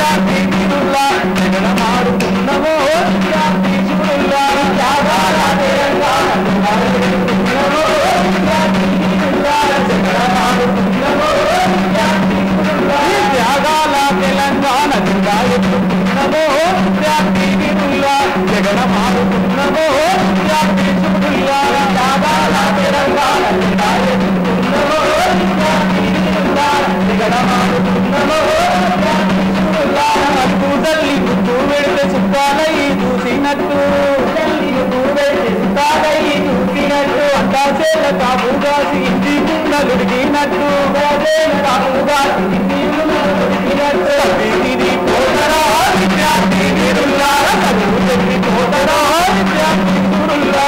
విద్యార్థి వీరుల్లా జగడమాడుతున్నమో విద్యార్థి శూరుల్లా త్యాగాల తెలంగాణ జగడమాడుతున్నమో విద్యార్థి వీరుల్లా జగడమాడుతున్నమో విద్యార్థి శూరుల్లా త్యాగాల తెలంగాణ జెండా ఎత్తుతున్నమో విద్యార్థి వీరుల్లా జగడమాడుతున్నమో విద్యార్థి శూరుల్లా త్యాగాల తెలంగాణ జెండా ఎత్తుతున్నమో విద్యార్థి వీరుల్లా జగడమాడుతున్నమో తల్లి గుర్తు పెడితే సుఖాలయ్యి చూసినట్టు చూసినట్టు అందాసేల కాపుగాసి ఇంటి కుండలుడిగినట్టు కాపుగాసి ఇంటి కుండలుడిగినట్టు ఇది పోతరా విద్యార్థి వీరుల్లా చదువు చెప్పి పోతరా విద్యార్థి వీరుల్లా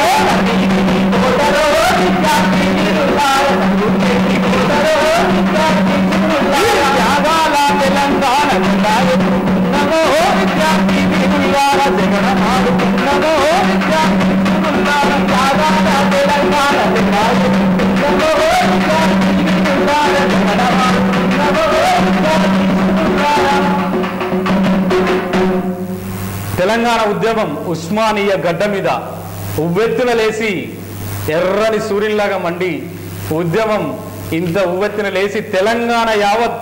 ఇది పోతరో విద్యార్థి వీరుల్లా చదువు చెప్పి పోతరో విద్యార్థి వీరుల్లా త్యాగాల తెలంగాణ జెండా ఎత్తుతున్నమో విద్యార్థి వీరుల్లా జగడమాడుతున్నమో విద్యార్థి వీరుల్లా త్యాగాల తెలంగాణ జెండా ఎత్తుతున్నమో విద్యార్థి వీరుల్లా జగడమాడుతున్నమో విద్యార్థి వీరుల్లా. తెలంగాణ ఉద్యమం ఉస్మానియా గడ్డ మీద ఉవ్వెత్తున లేసి ఎర్రని సూర్యునిలాగా మండి ఉద్యమం ఇంత ఉవ్వెత్తున లేచి తెలంగాణ యావత్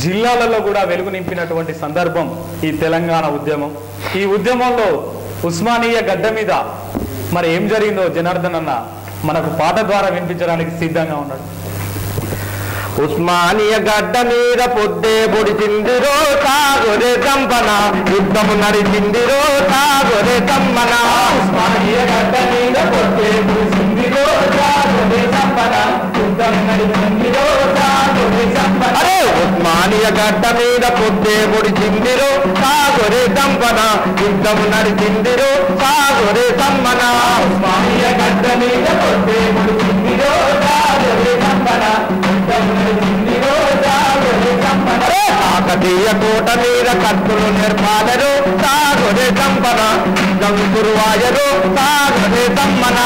జిల్లాలలో కూడా వెలుగు నింపినటువంటి సందర్భం ఈ తెలంగాణ ఉద్యమం. ఈ ఉద్యమంలో ఉస్మానియా గడ్డ మీద మరి ఏం జరిగిందో జనార్దన్ అన్న మనకు పాట ద్వారా వినిపించడానికి సిద్ధంగా ఉన్నాడు. ఉస్మానియా గడ్డ మీద పొద్దే పొడిచిందిరో సాగొరే కంపన యుద్ధము నడిచిందిరో సాగొరే కమ్మన ఉస్మానియా గడ్డ మీద పొద్దే పొడిచిందిరో సాగొరే కంపన యుద్ధం నడిచిందిరో సాగొరే కంపన. అరే ఉస్మానియా గడ్డ మీద పొద్దే పొడిచిందిరో సాగొరే కంపన యుద్ధము నడిచిందిరో సాగొరే కమ్మన ఉస్మానియా గడ్డ మీద పొద్దే పొడిచిందిరో సాగొరే కంపన కాకతీయ కోట మీద కత్తులు నిర్మాణరు సాగొరే కంపన గురువాయరు సాగొరే కమ్మన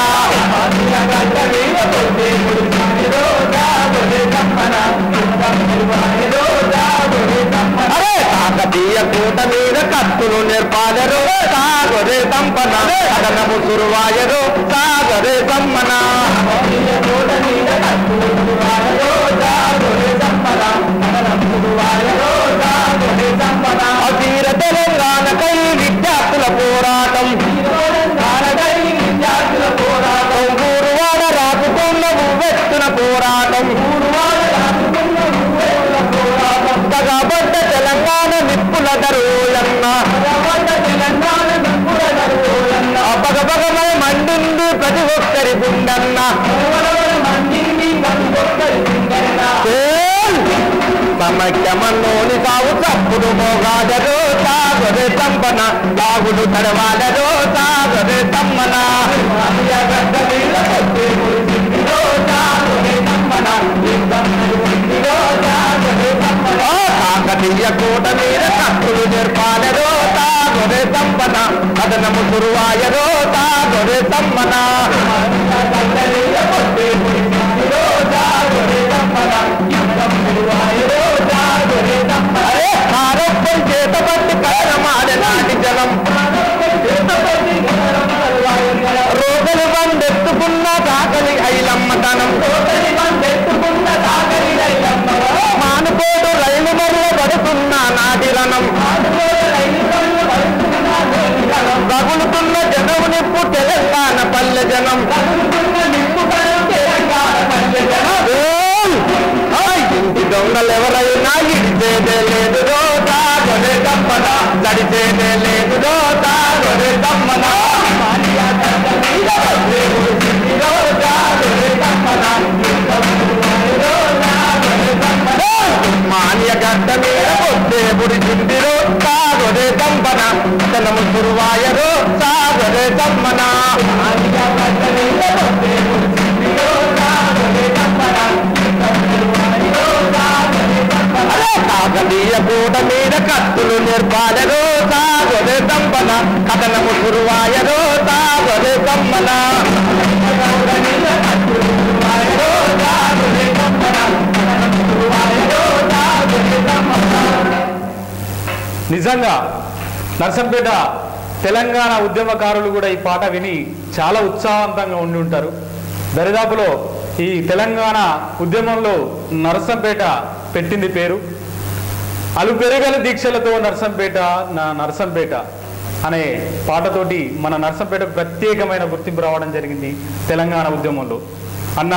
అరే కాకతీయ కోట మీద కత్తులు నిర్మాణరు సాగొరే కంపన కథనము గురువాయరు సాగొరే కమ్మన అధీర తెలంగాణకై విద్యార్థుల పోరాటం ఊరువాడ రాకుకున్న ఉవ్వెత్తున పోరాటం తగబడ్డ తెలంగాణ నిప్పుల దరువులన్న బగబగమై మండింది ప్రతి ఒక్కరి గుండన్న సమైక్యమన్నోని సాగు తప్పుడు మోగాదరో సాగరే సంపన బాగుడు తడవాదరో సాగరే సమ్మన కాకతీయ కోట మీద కత్తులు నిర్పాలరో సాగరే సంపన కథనము గురువాయరో సాగరే సమ్మన ఆరోగ్యం చేతబట్టి కథనమాడ నాటి జనం రోగలు బందెత్తుకున్న కాకలి ఐలమ్మతనం మానుకోడు రైలు మరువ పడుతున్న నాటి రణం తగులుతున్న జనం నిప్పు తెలంగాణ పల్లె జనం ఇంటి దొంగలెవరైనా ఇడిచేదే లేదు రోతాగొరే కమ్మన గడిచేదే లేదు రోతాగొరే కమ్మన మాన్య గడ్డ మీద పొద్దే పుడిచిందిరో సాగొరే కంపన అతనము గురువాయరో సాగొరే కమ్మన కాకతీయ కోట మీద కత్తులు నిర్పాలరో సాగొరే కంపన కథనము గురువాయరో సాగొరే కమ్మన నిజంగా నర్సంపేట తెలంగాణ ఉద్యమకారులు కూడా ఈ పాట విని చాలా ఉత్సాహవంతంగా ఉండి ఉంటారు. దరిదాపులో ఈ తెలంగాణ ఉద్యమంలో నర్సంపేట పెట్టింది పేరు. అలుపెరగల దీక్షలతో నర్సంపేట నా నర్సంపేట అనే పాటతోటి మన నర్సంపేటకు ప్రత్యేకమైన గుర్తింపు రావడం జరిగింది తెలంగాణ ఉద్యమంలో. అన్న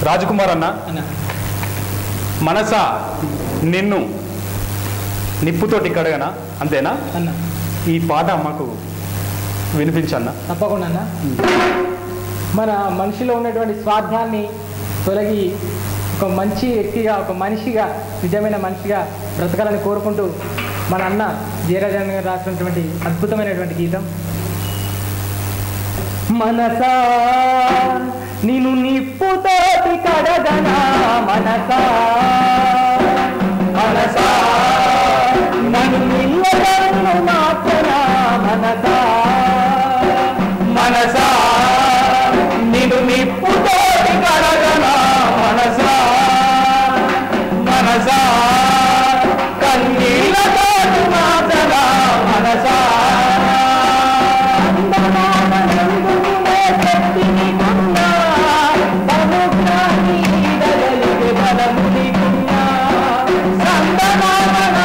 రాజకుమార్ అన్న, మనస నిన్ను నిప్పుతోటి కడగనా, అంతేనా అన్న? ఈ పాట మాకు వినిపించన్నా. తప్పకుండా అన్న. మన మనిషిలో ఉన్నటువంటి స్వార్థాన్ని తొలగి ఒక మంచి వ్యక్తిగా, ఒక మనిషిగా, నిజమైన మనిషిగా బ్రతకాలని కోరుకుంటూ మన అన్న జయరాజన్ గారు రాసినటువంటి అద్భుతమైనటువంటి గీతం. మనసా నిన్ను నిప్పుతోటి కడగనా, మనసా మనసా నన్ను నిల్లదన్ను మాత్రనా, మనసా మనసా నిన్ను నిప్పుతోటి కడగనా, మనసా మనసా కన్నీళ్ళతోటి మాటలా, మనసా బలముని సందమాన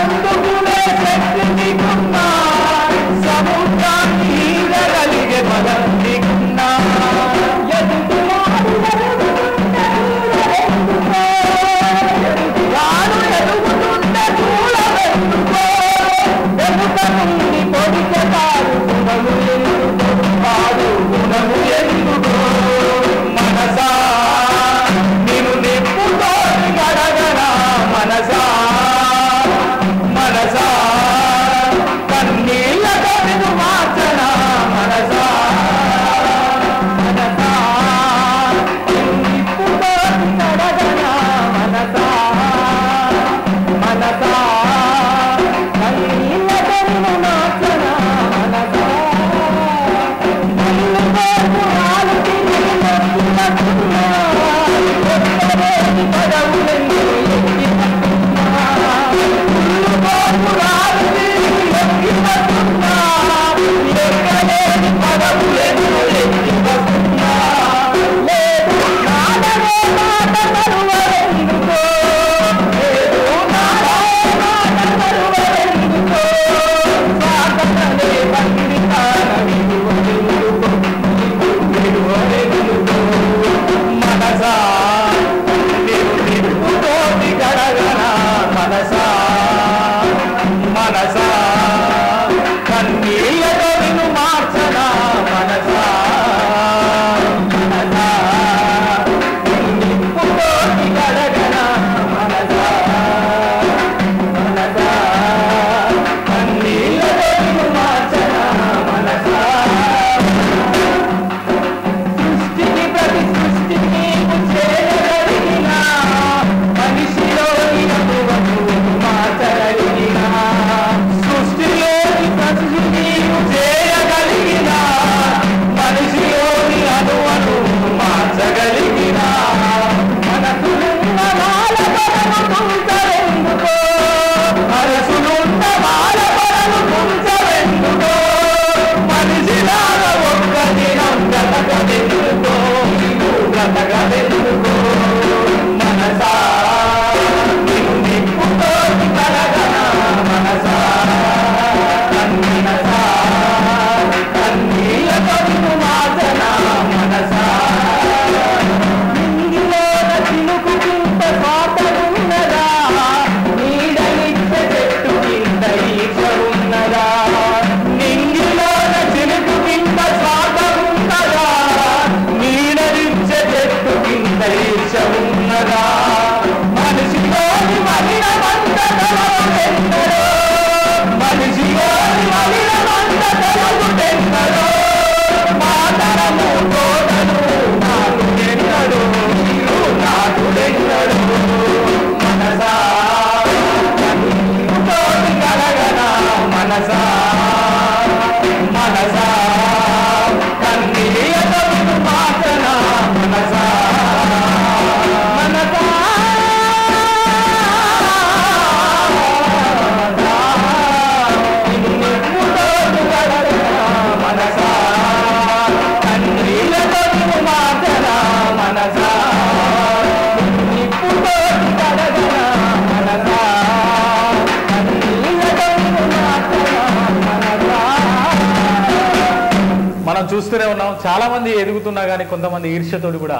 చూస్తూనే ఉన్నాం. చాలా మంది ఎదుగుతున్నా కానీ కొంతమంది ఈర్ష్యతోటి కూడా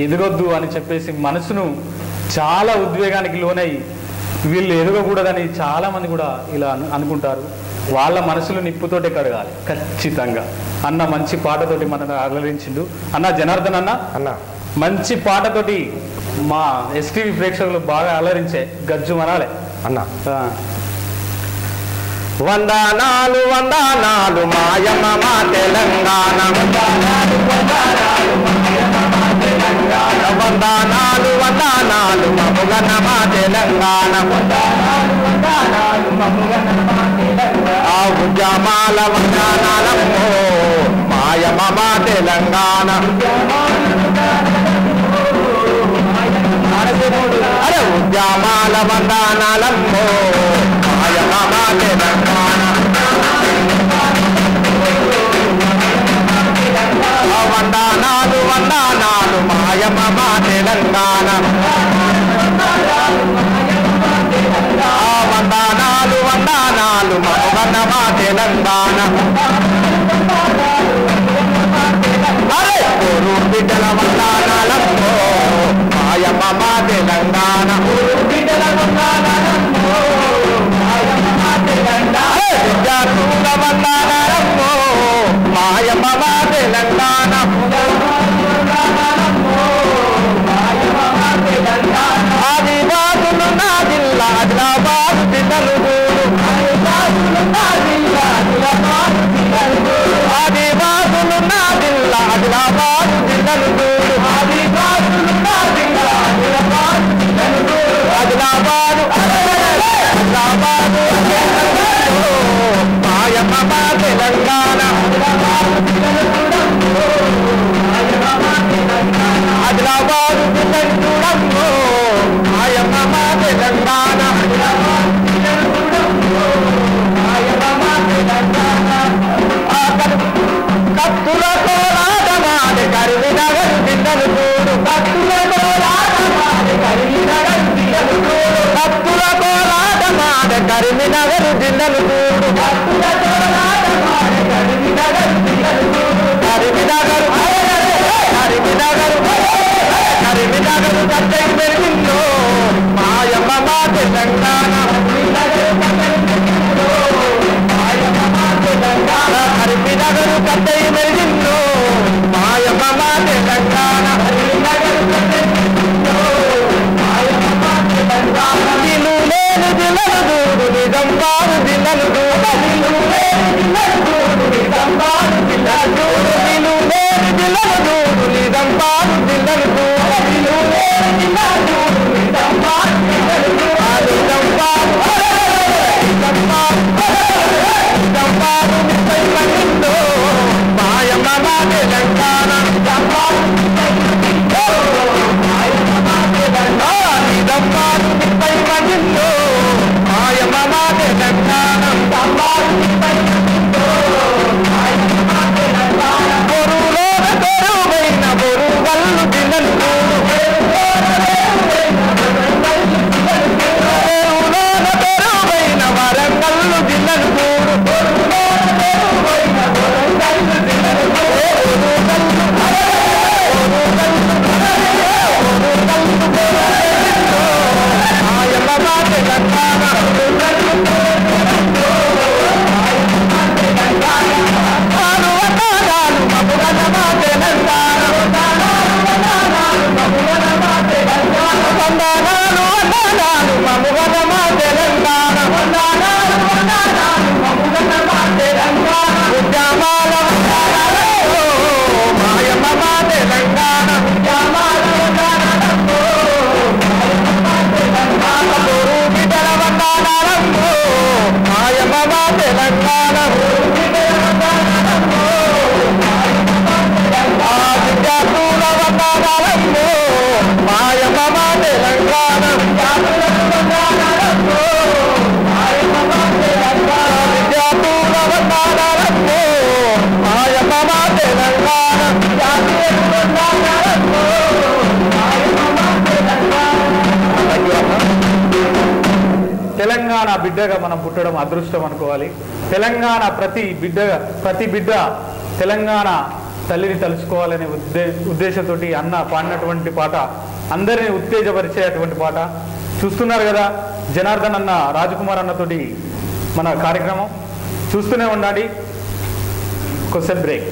ఎదగొద్దు అని చెప్పేసి మనసును చాలా ఉద్వేగానికి లోనై వీళ్ళు ఎదగకూడదని చాలా మంది కూడా ఇలా అనుకుంటారు. వాళ్ళ మనసులు నిప్పుతోటే కడగాలి ఖచ్చితంగా. అన్న మంచి పాటతోటి మనల్ని అలరించిండు. అన్న జనార్దన్ అన్న మంచి పాటతోటి మా ఎస్టీవీ ప్రేక్షకులు బాగా అలరించే గజ్జు మనాలే అన్న. వందనాలు వందనాలు మాయమ్మ మా తెలంగాణ, వందనాలు వందనాలు మముగన మా తెలంగాణ, ఆ ఉద్యమాల వందనాలమ్మో మాయమ్మ మా తెలంగాణ, అరే ఉద్యమాల వందనాలమ్మో మాయమ్మ మా తెలంగాణ, వందనాలు వందనాలు మాయమ్మ మా తెలంగాణ, వందనాలు వందనాలు మముగన మా తెలంగాణ, అరే గురు బిడ్డల వందనాలమ్మో మాయమ్మ మా తెలంగాణ, విద్యార్థుల వందనాలమ్మో మాయమ్మ మా తెలంగాణ, ఆదివాసులు నా జిల్లా ఆదిలాబాద్ జిల్లాలు చూడు, ఆదివాసులు నా జిల్లా ఆదిలాబాద్ జిల్లాలు చూడు, ఆదిలాబాద్ ఆదిలాబాద్ మాయమ్మ మా తెలంగాణ, ఆదిలాబాద్ జిల్లాను చూడమ్మో మాయమ్మ మా తెలంగాణ, కత్తుల కోలాటమాడే కరీంనగర్ జిల్లాను చూడు, కత్తుల కోలాటమాడే కరీంనగర్ జిల్లాను చూడు, కత్తుల కోలాటమాడే కరీంనగర్ జిల్లాను చూడు, కత్తుల కోలాటమాడే కరీంనగర్ జిల్లాను చూడు, కరీంనగర్ కరీంనగర్ కట్టె పెరిగిందో మాయమ్మ మా తెలంగాణ, కరీంనగర్ కట్టె పెరిగిందో మాయమ్మ మా తెలంగాణ, నిలు లేని జిల్లాలు చూడు నిజామాబాద్ జిల్లాలు చూడు, నిలు లేని జిల్లాలు చూడు నిజామాబాద్ జిల్లాలు చూడు, నిలు లేని జిల్లాలు చూడు నిజామాబాద్ జిల్లాలు చూడు, నిలు లేని జిల్లాలు చూడు నిజామాబాద్ జిల్లాలు చూడు, నిజామాబాద్ నిజామాబాద్ నిపై మనిందో మాయమ్మ మా తెలంగాణ, నిజామాబాద్ నిపై మనిందో మాయమ్మ మా తెలంగాణ, బొరులోన బొరువైన బొరుగల్లు జిల్లాను చూడు, బొరులోన బొరువైన వరంగల్లు జిల్లాను చూడు, మాయమ్మ మా తెలంగాణ, వందనాలు వందనాలు మముగన మా తెలంగాణ, వందనాలు వందనాలు మముగన మా తెలంగాణ, వందనాలు వందనాలు మముగన మా తెలంగాణ, వందనాలు వందనాలు మముగన మా తెలంగాణ, ఉద్యమాల వందనాలమ్మో మాయమ్మ మా తెలంగాణ, ఉద్యమాల వందనాలమ్మో మాయమ్మ మా తెలంగాణ, గురు బిడ్డల వందనాలమ్మో మాయమ్మ మా తెలంగాణ, విద్యార్థుల వందనాలమ్మో మాయమ్మ మా తెలంగాణ, విద్యార్థుల వందనాలమ్మో మాయమ్మ మా తెలంగాణ, తెలంగాణ బిడ్డగా మనం పుట్టడం అదృష్టం అనుకోవాలి. తెలంగాణ ప్రతి బిడ్డ తెలంగాణ తల్లిని తలుచుకోవాలనే ఉద్దేశంతో అన్న పాడినటువంటి పాట అందరినీ ఉత్తేజపరిచేటువంటి పాట. చూస్తున్నారు కదా జనార్దన్ అన్న, రాజకుమార్ అన్నతోటి మన కార్యక్రమం చూస్తూనే ఉండండి. Question break.